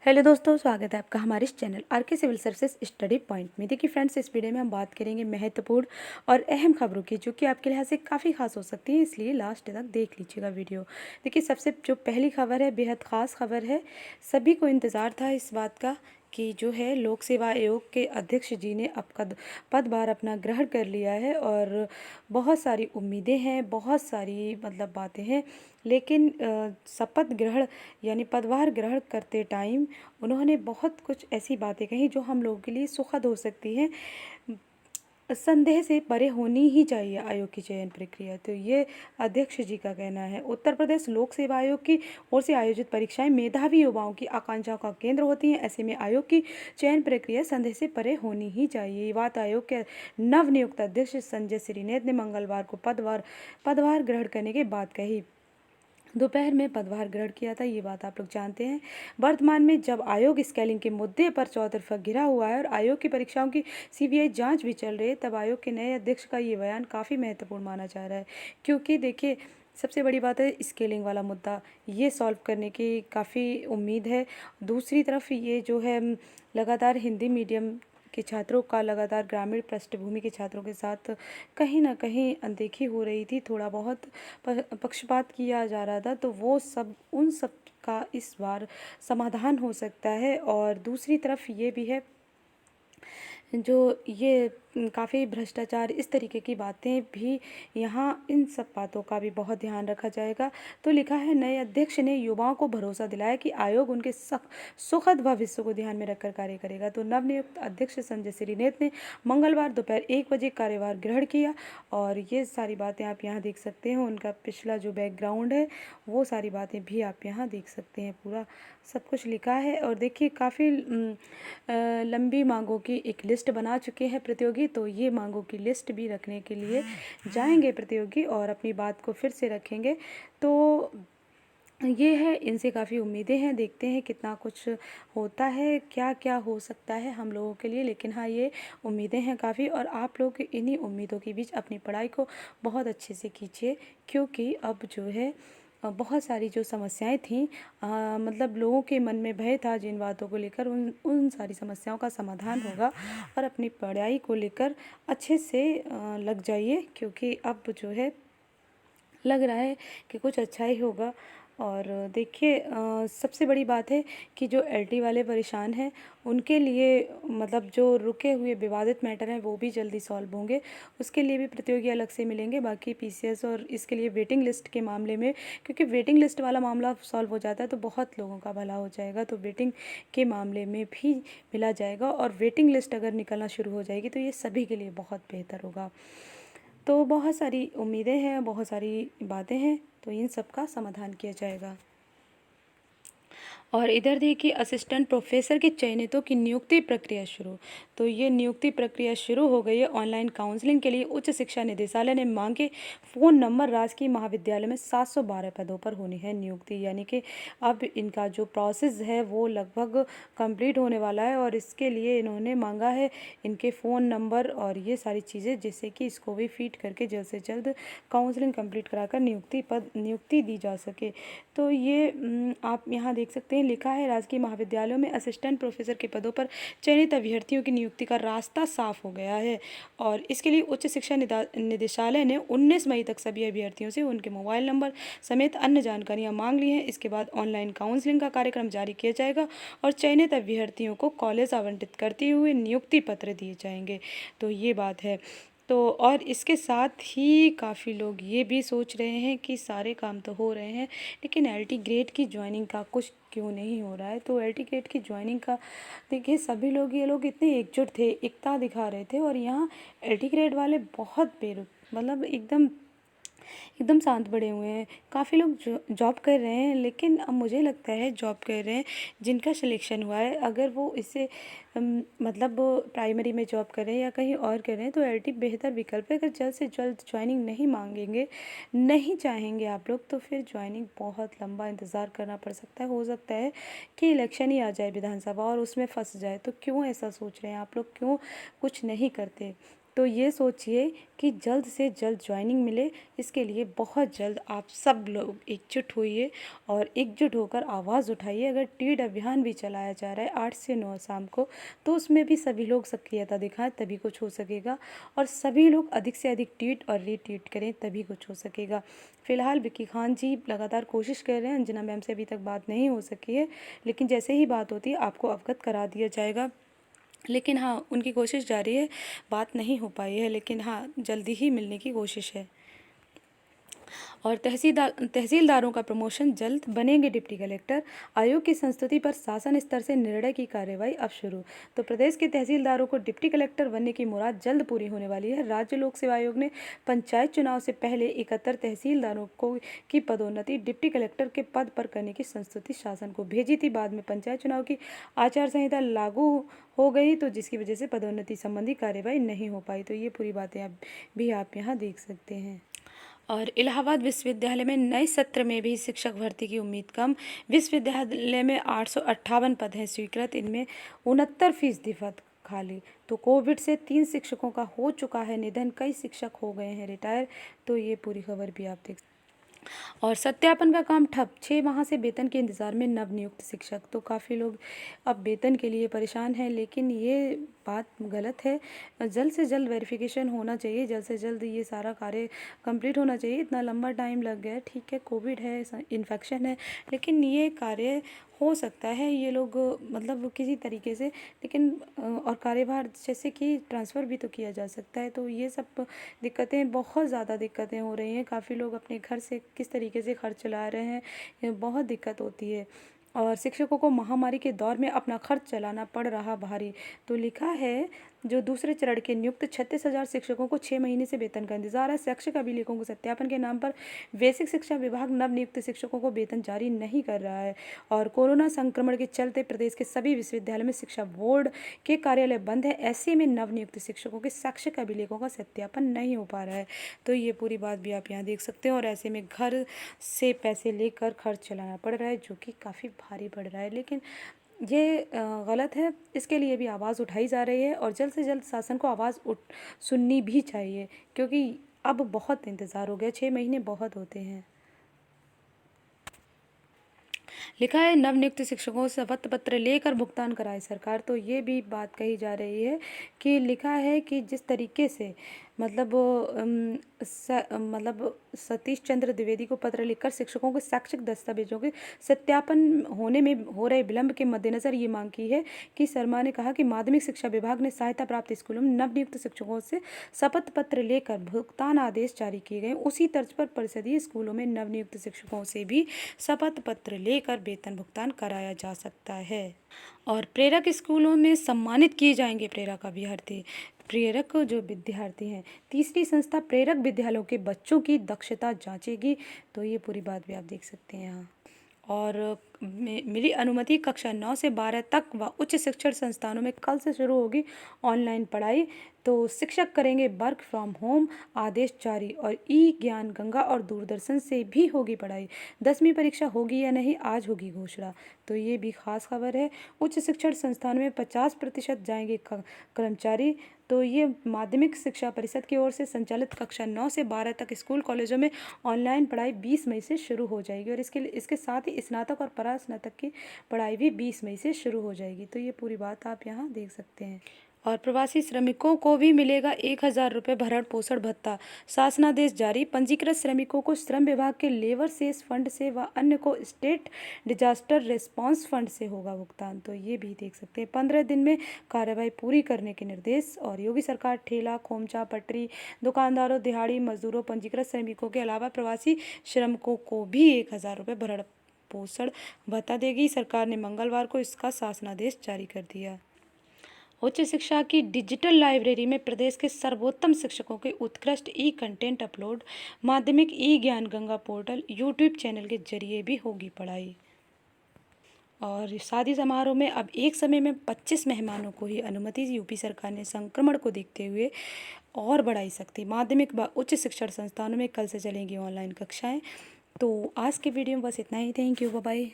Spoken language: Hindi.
हेलो दोस्तों, स्वागत है आपका हमारे इस चैनल आर के सिविल सर्विसेज स्टडी पॉइंट में। देखिए फ्रेंड्स, इस वीडियो में हम बात करेंगे महत्वपूर्ण और अहम खबरों की, जो कि आपके लिहाज से काफ़ी खास हो सकती है, इसलिए लास्ट तक देख लीजिएगा वीडियो। देखिए, सबसे जो पहली खबर है, बेहद ख़ास खबर है। सभी को इंतज़ार था इस बात का कि जो है लोक सेवा आयोग के अध्यक्ष जी ने अब पदभार अपना ग्रहण कर लिया है और बहुत सारी उम्मीदें हैं, बहुत सारी बातें हैं। लेकिन शपथ ग्रहण यानी पदभार ग्रहण करते टाइम उन्होंने बहुत कुछ ऐसी बातें कही जो हम लोगों के लिए सुखद हो सकती हैं। संदेह से परे होनी ही चाहिए आयोग की चयन प्रक्रिया, तो ये अध्यक्ष जी का कहना है। उत्तर प्रदेश लोक सेवा आयोग की ओर से आयोजित परीक्षाएं मेधावी युवाओं की आकांक्षाओं का केंद्र होती हैं। ऐसे में आयोग की चयन प्रक्रिया संदेह से परे होनी ही चाहिए। ये बात आयोग के नवनियुक्त अध्यक्ष संजय श्रीनेत ने मंगलवार को पदभार ग्रहण करने के बाद कही। दोपहर में पदभार ग्रहण किया था, ये बात आप लोग जानते हैं। वर्तमान में जब आयोग स्केलिंग के मुद्दे पर चौतरफा घिरा हुआ है और आयोग की परीक्षाओं की सीबीआई जांच भी चल रही है, तब आयोग के नए अध्यक्ष का ये बयान काफ़ी महत्वपूर्ण माना जा रहा है। क्योंकि देखिए, सबसे बड़ी बात है स्केलिंग वाला मुद्दा, ये सॉल्व करने की काफ़ी उम्मीद है। दूसरी तरफ ये जो है लगातार हिंदी मीडियम के छात्रों का लगातार ग्रामीण पृष्ठभूमि के छात्रों के साथ कहीं ना कहीं अनदेखी हो रही थी, थोड़ा बहुत पक्षपात किया जा रहा था, तो वो सब उन सब का इस बार समाधान हो सकता है। और दूसरी तरफ ये भी है, जो ये काफ़ी भ्रष्टाचार, इस तरीके की बातें भी, यहाँ इन सब बातों का भी बहुत ध्यान रखा जाएगा। तो लिखा है, नए अध्यक्ष ने युवाओं को भरोसा दिलाया कि आयोग उनके सुखद भविष्य को ध्यान में रखकर कार्य करेगा। तो नवनियुक्त अध्यक्ष संजय श्रीनेत ने मंगलवार दोपहर 1 बजे कार्यभार ग्रहण किया और ये सारी बातें आप यहाँ देख सकते हैं। उनका पिछला जो बैकग्राउंड है, वो सारी बातें भी आप यहाँ देख सकते हैं। पूरा सब कुछ लिखा है। और देखिए, काफ़ी लंबी मांगों की एक लिस्ट बना चुके हैं प्रतियोगी, तो ये मांगों की लिस्ट भी रखने के लिए जाएंगे प्रतियोगी और अपनी बात को फिर से रखेंगे। तो ये है, इनसे काफ़ी उम्मीदें हैं, देखते हैं कितना कुछ होता है, क्या क्या हो सकता है हम लोगों के लिए। लेकिन हाँ, ये उम्मीदें हैं काफ़ी, और आप लोग इन्हीं उम्मीदों के बीच अपनी पढ़ाई को बहुत अच्छे से कीजिए, क्योंकि अब जो है बहुत सारी जो समस्याएं थीं, लोगों के मन में भय था जिन बातों को लेकर, उन उन सारी समस्याओं का समाधान होगा। और अपनी पढ़ाई को लेकर अच्छे से लग जाइए, क्योंकि अब जो है लग रहा है कि कुछ अच्छा ही होगा। और देखिए, सबसे बड़ी बात है कि जो एलटी वाले परेशान हैं, उनके लिए जो रुके हुए विवादित मैटर हैं, वो भी जल्दी सॉल्व होंगे। उसके लिए भी प्रतियोगी अलग से मिलेंगे। बाकी पीसीएस और इसके लिए वेटिंग लिस्ट के मामले में, क्योंकि वेटिंग लिस्ट वाला मामला सॉल्व हो जाता है तो बहुत लोगों का भला हो जाएगा, तो वेटिंग के मामले में भी मिला जाएगा। और वेटिंग लिस्ट अगर निकलना शुरू हो जाएगी तो ये सभी के लिए बहुत बेहतर होगा। तो बहुत सारी उम्मीदें हैं, बहुत सारी बातें हैं, तो इन सब का समाधान किया जाएगा। और इधर देखिए, असिस्टेंट प्रोफेसर के चयनितों की नियुक्ति प्रक्रिया शुरू। तो ये नियुक्ति प्रक्रिया शुरू हो गई है। ऑनलाइन काउंसलिंग के लिए उच्च शिक्षा निदेशालय ने मांगे फ़ोन नंबर। राजकीय महाविद्यालय में 712 पदों पर होनी है नियुक्ति, यानी कि अब इनका जो प्रोसेस है वो लगभग कंप्लीट होने वाला है। और इसके लिए इन्होंने मांगा है इनके फ़ोन नंबर और ये सारी चीज़ें, जिससे कि इसको भी फीड करके जल्द से जल्द काउंसलिंग कंप्लीट कराकर नियुक्ति दी जा सके। तो ये आप यहाँ देख सकते हैं, लिखा है, राजकीय महाविद्यालयों में असिस्टेंट प्रोफेसर के पदों पर चयनित अभ्यर्थियों की नियुक्ति का रास्ता साफ हो गया है। और इसके लिए उच्च शिक्षा निदेशालय ने 19 मई तक सभी अभ्यर्थियों से उनके मोबाइल नंबर समेत अन्य जानकारियां मांग ली हैं। इसके बाद ऑनलाइन काउंसलिंग का कार्यक्रम जारी किया जाएगा और चयनित अभ्यर्थियों को कॉलेज आवंटित करते हुए नियुक्ति पत्र दिए जाएंगे। तो ये बात है। तो और इसके साथ ही काफ़ी लोग ये भी सोच रहे हैं कि सारे काम तो हो रहे हैं, लेकिन एलटी ग्रेड की ज्वाइनिंग का कुछ क्यों नहीं हो रहा है। तो एलटी ग्रेड की ज्वाइनिंग का देखिए, सभी लोग, ये लोग इतने एकजुट थे, एकता दिखा रहे थे, और यहाँ एलटी ग्रेड वाले बहुत एकदम एकदम शांत पड़े हुए हैं। काफ़ी लोग जॉब कर रहे हैं, लेकिन अब मुझे लगता है जॉब कर रहे हैं जिनका सिलेक्शन हुआ है, अगर वो इसे प्राइमरी में जॉब कर रहे हैं या कहीं और कर रहे हैं, तो एलटी बेहतर विकल्प है। अगर जल्द से जल्द ज्वाइनिंग नहीं मांगेंगे, नहीं चाहेंगे आप लोग, तो फिर ज्वाइनिंग बहुत लंबा इंतज़ार करना पड़ सकता है। हो सकता है कि इलेक्शन ही आ जाए विधानसभा और उसमें फंस जाए। तो क्यों ऐसा सोच रहे हैं आप लोग, क्यों कुछ नहीं करते। तो ये सोचिए कि जल्द से जल्द ज्वाइनिंग मिले, इसके लिए बहुत जल्द आप सब लोग एकजुट होइए और एकजुट होकर आवाज़ उठाइए। अगर टीट अभियान भी चलाया जा रहा है 8 से 9 शाम को, तो उसमें भी सभी लोग सक्रियता दिखाएं, तभी कुछ हो सकेगा। और सभी लोग अधिक से अधिक ट्वीट और रीट्वीट करें, तभी कुछ हो सकेगा। फ़िलहाल विक्की खान जी लगातार कोशिश कर रहे हैं, अंजना मैम से अभी तक बात नहीं हो सकी है, लेकिन जैसे ही बात होती है आपको अवगत करा दिया जाएगा। लेकिन हाँ, उनकी कोशिश जारी है, बात नहीं हो पाई है, लेकिन हाँ, जल्दी ही मिलने की कोशिश है। और तहसीलदारों का प्रमोशन जल्द, बनेंगे डिप्टी कलेक्टर। आयोग की संस्तुति पर शासन स्तर से निर्णय की कार्यवाही अब शुरू। तो प्रदेश के तहसीलदारों को डिप्टी कलेक्टर बनने की मुराद जल्द पूरी होने वाली है। राज्य लोक सेवा आयोग ने पंचायत चुनाव से पहले 71 तहसीलदारों को की पदोन्नति डिप्टी कलेक्टर के पद पर करने की संस्तुति शासन को भेजी थी। बाद में पंचायत चुनाव की आचार संहिता लागू हो गई, तो जिसकी वजह से पदोन्नति संबंधी कार्यवाही नहीं हो पाई। तो ये पूरी बातें आप यहाँ देख सकते हैं। और इलाहाबाद विश्वविद्यालय में नए सत्र में भी शिक्षक भर्ती की उम्मीद कम। विश्वविद्यालय में 858 पद हैं स्वीकृत, इनमें 69% पद खाली। तो कोविड से 3 शिक्षकों का हो चुका है निधन, कई शिक्षक हो गए हैं रिटायर। तो ये पूरी खबर भी आप देख। और सत्यापन का काम ठप, 6 माह से वेतन के इंतज़ार में नवनियुक्त शिक्षक। तो काफ़ी लोग अब वेतन के लिए परेशान हैं, लेकिन ये बात गलत है। जल्द से जल्द वेरिफिकेशन होना चाहिए, जल्द से जल्द ये सारा कार्य कंप्लीट होना चाहिए। इतना लंबा टाइम लग गया, ठीक है कोविड है, इन्फेक्शन है, लेकिन ये कार्य हो सकता है। ये लोग मतलब किसी तरीके से, लेकिन और कार्यभार जैसे कि ट्रांसफ़र भी तो किया जा सकता है। तो ये सब दिक्कतें, बहुत ज़्यादा दिक्कतें हो रही हैं। काफ़ी लोग अपने घर से किस तरीके से खर्च चला रहे हैं, ये बहुत दिक्कत होती है। और शिक्षकों को महामारी के दौर में अपना खर्च चलाना पड़ रहा भारी। तो लिखा है जो दूसरे चरण के नियुक्त 36,000 शिक्षकों को 6 महीने से वेतन का इंतजार है। शैक्षिक अभिलेखों को सत्यापन के नाम पर बेसिक शिक्षा विभाग नवनियुक्त शिक्षकों को वेतन जारी नहीं कर रहा है। और कोरोना संक्रमण के चलते प्रदेश के सभी विश्वविद्यालयों में शिक्षा बोर्ड के कार्यालय बंद है। ऐसे में नवनियुक्त शिक्षकों के शैक्षिक अभिलेखों का सत्यापन नहीं हो पा रहा है। तो ये पूरी बात भी आप यहाँ देख सकते हैं। और ऐसे में घर से पैसे लेकर खर्च चलाना पड़ रहा है, जो कि काफ़ी भारी पड़ रहा है। लेकिन ये गलत है, इसके लिए भी आवाज़ उठाई जा रही है और जल्द से जल्द शासन को आवाज़ सुननी भी चाहिए, क्योंकि अब बहुत इंतज़ार हो गया, 6 महीने बहुत होते हैं। लिखा है नवनियुक्त शिक्षकों से शपथ पत्र लेकर भुगतान कराए सरकार। तो ये भी बात कही जा रही है कि लिखा है कि जिस तरीके से मतलब सतीश चंद्र द्विवेदी को पत्र लिखकर शिक्षकों के शैक्षिक दस्तावेजों के सत्यापन होने में हो रहे विलंब के मद्देनजर ये मांग की है कि शर्मा ने कहा कि माध्यमिक शिक्षा विभाग ने सहायता प्राप्त स्कूलों में नवनियुक्त शिक्षकों से शपथ पत्र लेकर भुगतान आदेश जारी किए गए। उसी तर्ज पर परिषदीय स्कूलों में नवनियुक्त शिक्षकों से भी शपथ पत्र लेकर वेतन भुगतान कराया जा सकता है। और प्रेरक स्कूलों में सम्मानित किए जाएंगे प्रेरक जो विद्यार्थी हैं। तीसरी संस्था प्रेरक विद्यालयों के बच्चों की दक्षता जांचेगी। तो ये पूरी बात भी आप देख सकते हैं यहाँ। और मिली अनुमति, कक्षा 9 से 12 तक व उच्च शिक्षण संस्थानों में कल से शुरू होगी ऑनलाइन पढ़ाई। तो शिक्षक करेंगे वर्क फ्रॉम होम, आदेश जारी। और ई ज्ञान गंगा और दूरदर्शन से भी होगी पढ़ाई। 10वीं परीक्षा होगी या नहीं, आज होगी घोषणा। तो ये भी खास खबर है। उच्च शिक्षण संस्थानों में 50% जाएंगे कर्मचारी। तो ये माध्यमिक शिक्षा परिषद की ओर से संचालित कक्षा 9 से 12 तक स्कूल कॉलेजों में ऑनलाइन पढ़ाई 20 मई से शुरू हो जाएगी। और इसके साथ ही स्नातक और परास्नातक की पढ़ाई भी 20 मई से शुरू हो जाएगी। तो ये पूरी बात आप यहाँ देख सकते हैं। और प्रवासी श्रमिकों को भी मिलेगा 1,000 रुपये भरण पोषण भत्ता, शासनादेश जारी। पंजीकृत श्रमिकों को श्रम विभाग के लेबर सेस फंड से व अन्य को स्टेट डिजास्टर रिस्पांस फंड से होगा भुगतान। तो ये भी देख सकते हैं। 15 दिन में कार्रवाई पूरी करने के निर्देश। और योगी सरकार ठेला, खोमचा, पटरी दुकानदारों, दिहाड़ी मजदूरों, पंजीकृत श्रमिकों के अलावा प्रवासी श्रमिकों को भी 1,000 रुपये भरण पोषण भत्ता देगी। सरकार ने मंगलवार को इसका शासनादेश जारी कर दिया। उच्च शिक्षा की डिजिटल लाइब्रेरी में प्रदेश के सर्वोत्तम शिक्षकों के उत्कृष्ट ई कंटेंट अपलोड। माध्यमिक ई ज्ञान गंगा पोर्टल यूट्यूब चैनल के जरिए भी होगी पढ़ाई। और शादी समारोह में अब एक समय में 25 मेहमानों को ही अनुमति। यूपी सरकार ने संक्रमण को देखते हुए और बढ़ाई सख्ती। माध्यमिक व उच्च शिक्षण संस्थानों में कल से चलेंगी ऑनलाइन कक्षाएं। तो आज के वीडियो में बस इतना ही। Thank you, bye bye.